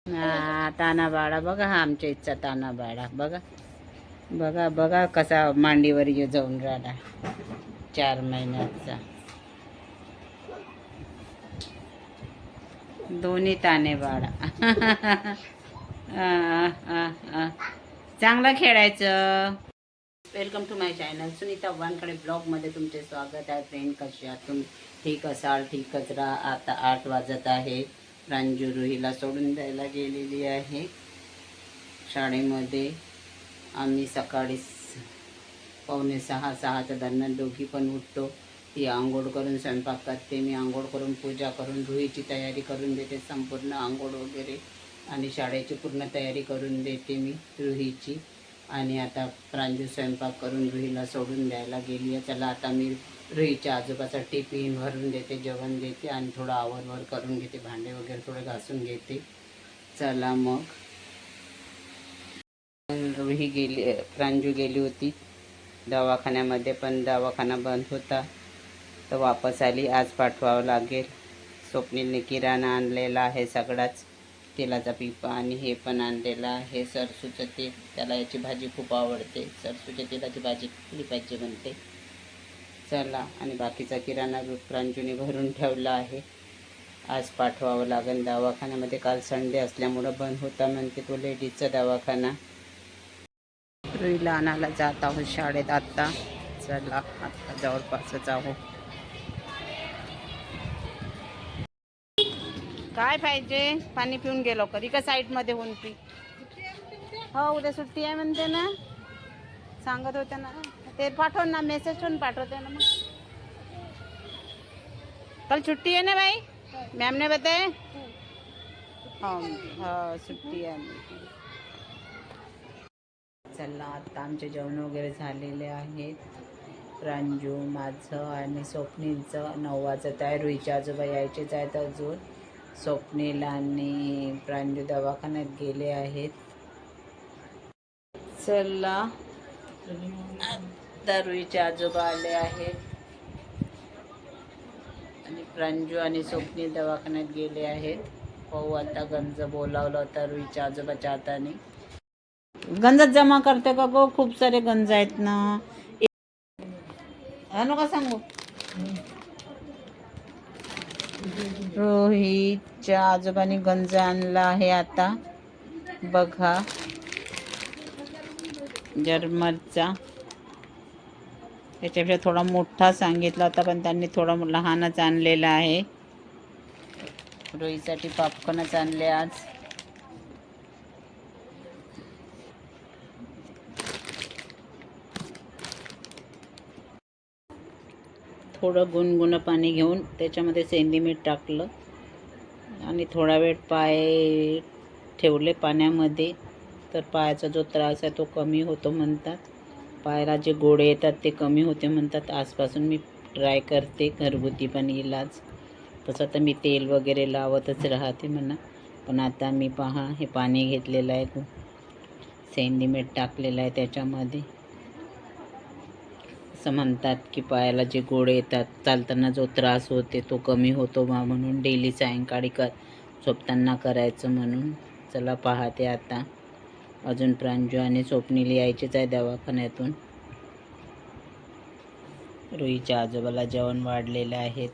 हा ताना बाळा बघा, हा आमच्या इथचा ताना बाळा बघा. बघा बघा कसा मांडीवर जाऊन राहिला 4 महिन्याचा. दोन्ही ताने बाळा. आ, आ, आ. चांगलं खेळायचं. Welcome to my channel Sunita Wankhede ब्लॉगमध्ये तुमचे स्वागत आहे. फ्रेंड, कसे आहात तुम्ही? ठीक असाल, ठीकच राहा. आता 8 वाजत आहे. प्रांजू रुहीला सोडून द्यायला गेलेली आहे शाळेमध्ये. आम्ही सकाळी 5:45-6च्या दरम्यान दोघी पण उठतो. ती आंघोळ करून स्वयंपाक करते, मी आंघोळ करून पूजा करून रुहीची तयारी करून देते, संपूर्ण आंघोळ वगैरे, आणि शाळेची पूर्ण तयारी करून देते मी रुहीची. आणि आता प्रांजू स्वयंपाक करून रुहीला सोडून द्यायला गेली आहे. चला आता मी रुहीच्या आजोबाचा टिफिन भरून देते, जेवण देते आणि थोडं आवरवर करून घेते, भांडे वगैरे थोडे घासून घेते. चला मग. रुही गेली, प्रांजू गेली होती दवाखान्यामध्ये, पण दवाखाना बंद होता तर वापस आली. आज पाठवावं लागेल. स्वप्नीलने किराणा आणलेला आहे सगळाच, तेलाचा पिपा आणि हे पण आणलेलं आहे सरसूचं तेल. त्याला याची भाजी खूप आवडते, सरसूच्या तेलाची भाजी केली पाहिजे म्हणते. चला, आणि बाकीचा किराणा प्रांजूने भरून ठेवला आहे. आज पाठवावं लागेल दवाखान्यामध्ये. काल संडे असल्यामुळं बंद होता म्हणते तो लेडीजचा दवाखाना. रुईला आणायला जात आहोत शाळेत आता. चला, आता जवळपासच आहोत. काय पाहिजे? पाणी पिऊन गेलो कधी का साईडमध्ये होऊन पी. हो, उद्या सुट्टी आहे म्हणते ना, सांगत होते ना. ते पाठव ना, मेसेज पण पाठवते ना. मग कल छुट्टी है ना भाई, मैम ने बताया. हाँ सुट्टी आहे. चला, आता आमचे जेवण वगैरे झालेले आहेत. प्रांजू, माझं आणि स्वप्नीलचं 9 वाजत आहे. रुहीचे आजोबा यायचेच आहेत अजून. स्वप्नील आणि प्रांजू दवाखान्यात गेले आहेत. चला, आता रुहीचे आजोबा आले आहेत आणि प्रांजू आणि स्वप्नील दवाखान्यात गेले आहेत. पाहू आता. गंज बोलावलं होता रुहीच्या आजोबाच्या हाताने. गंजच जमा करते का गो? खूप सारे गंज आहेत ना. नका सांगू. रोहितच्या आजोबांनी गंज आणला आहे आता बघा, जर्मनचा. त्याच्यापेक्षा थोडा मोठा सांगितला होता, पण त्यांनी थोडा लहानच आणलेला आहे. रोहीसाठी पॉपकॉर्नच आणले आज. थोडं गुणगुणं पाणी घेऊन त्याच्यामध्ये सेंधी मीठ टाकलं आणि थोडा वेळ पाय ठेवले पाण्यामध्ये, तर पायाचा जो त्रास आहे तो कमी होतो म्हणतात. पायाला जे गोळे येतात ते कमी होते म्हणतात. आजपासून मी ट्राय करते घरगुती पण इलाज. तसं तर मी तेल वगैरे लावतच राहते म्हणा, पण आता मी पहा हे पाणी घेतलेलं आहे, सेंधी मीठ टाकलेलं आहे त्याच्यामध्ये. असं म्हणतात की पायाला जे गोळे येतात, चालताना जो त्रास होते तो कमी होतो बा, म्हणून डेली सायंकाळी झोपताना करायचं म्हणून. चला पाहते आता. अजून प्रांजू आणि स्वप्नील यायचेच आहे दवाखान्यातून. रुहीच्या आजोबाला जेवण वाढलेले आहेत.